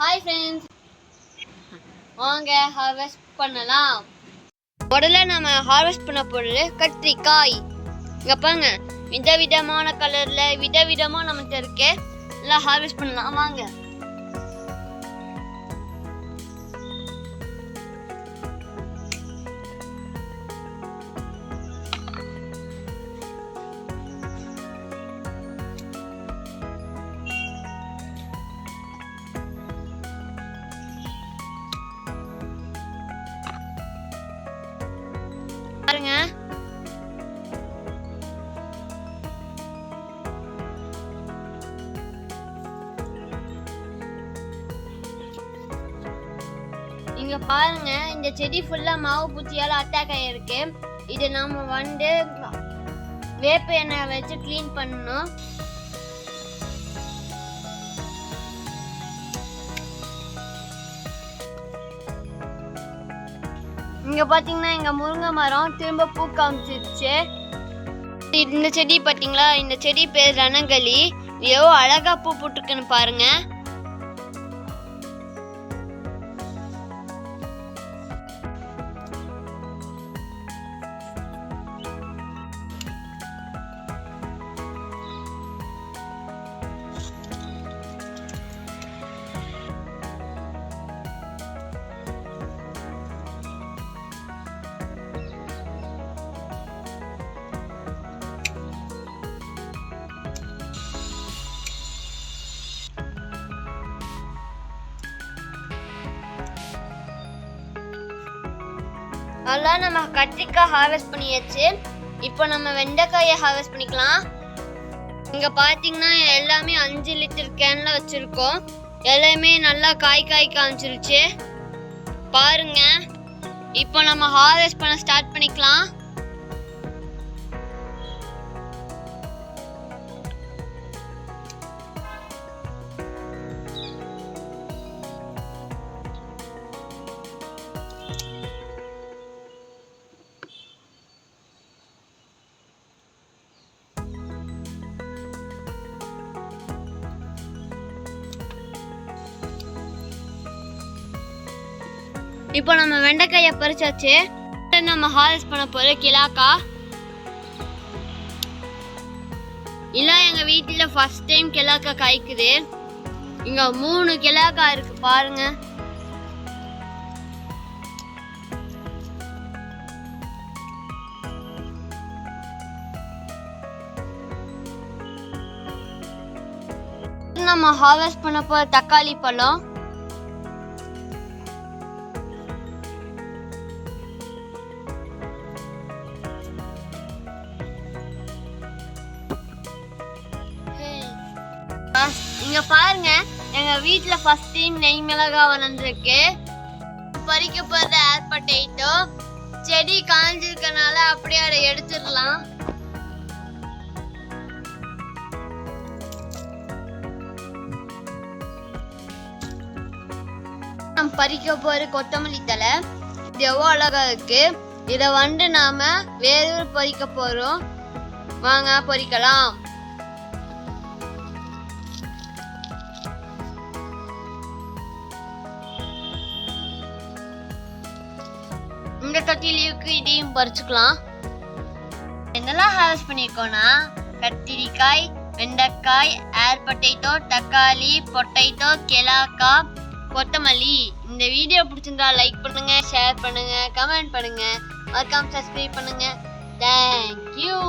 Hi friends, வாங்க harvest பண்ணலாம். முதல்ல நம்ம ஹார்வெஸ்ட் பண்ண போகிறது கத்திரிக்காய். இங்கே பாருங்க, விதவிதமான கலரில் விதவிதமாக நம்மகிட்ட இருக்கு. எல்லாம் ஹார்வெஸ்ட் பண்ணலாம் வாங்க. பாருங்க, இங்க பாருங்க, இந்த செடி ஃபுல்லா மாவு பூச்சியால அட்டாக் ஆயிருக்கு. இது நாம வேப்ப எண்ணெய் வச்சு கிளீன் பண்ணணும். இங்க பாத்தீங்கன்னா எங்க முருங்கை மரம் திரும்ப பூ காமிச்சிருச்சு. இந்த செடி பாத்தீங்களா, இந்த செடி பேர் ரணங்களி. எவ்வளோ அழகா பூ போட்டுருக்குன்னு பாருங்க. நல்லா நம்ம கத்திரிக்காய் ஹார்வெஸ்ட் பண்ணியாச்சு. இப்போ நம்ம வெண்டைக்காயை ஹார்வெஸ்ட் பண்ணிக்கலாம். இங்க பாத்தீங்கன்னா எல்லாமே 5 லிட்டர் கேன்ல வச்சிருக்கோம். எல்லாமே நல்லா காய் காமிச்சிருச்சு பாருங்க. இப்போ நம்ம ஹார்வெஸ்ட் பண்ண ஸ்டார்ட் பண்ணிக்கலாம். இப்போ நம்ம வெண்டைக்காயை பறிச்சாச்சு. நம்ம ஹார்வெஸ்ட் பண்ண போற கிலாக்கா. இல்ல எங்க வீட்டுல ஃபர்ஸ்ட் டைம் கிலாக்கா காய்க்குது. இங்க 3 கிலாக்கா இருக்கு பாருங்க. நம்ம ஹார்வெஸ்ட் பண்ண போற தக்காளி பழம். இங்க பாருங்க, எங்க வீட்டுல ஃபர்ஸ்ட் டைம் நெய் மிளகா வளர்ந்துருக்கு. பறிக்க போறது ஏர் பொட்டேட்டோ. செடி காஞ்சிருக்கனால அப்படியே அதை எடுத்துடலாம். நம்ம பறிக்க போற கொத்தமல்லி தழை. இது எவ்வளோ அழகா இருக்கு. இதை நாம வேறு பறிக்க போறோம். வாங்க பறிக்கலாம். இந்த தொட்டிலையுக்கு இதையும் பறிச்சுக்கலாம். என்னெல்லாம் ஹார்வெஸ்ட் பண்ணியிருக்கோம்னா கத்திரிக்காய், வெண்டைக்காய், ஏர் பொட்டேட்டோ, தக்காளி, பொட்டேட்டோ, கிலாக்கா, கொத்தமல்லி. இந்த வீடியோ பிடிச்சிருந்தா லைக் பண்ணுங்க, ஷேர் பண்ணுங்க, கமெண்ட் பண்ணுங்க, மறக்காம சப்ஸ்கிரைப் பண்ணுங்க. தேங்க்யூ.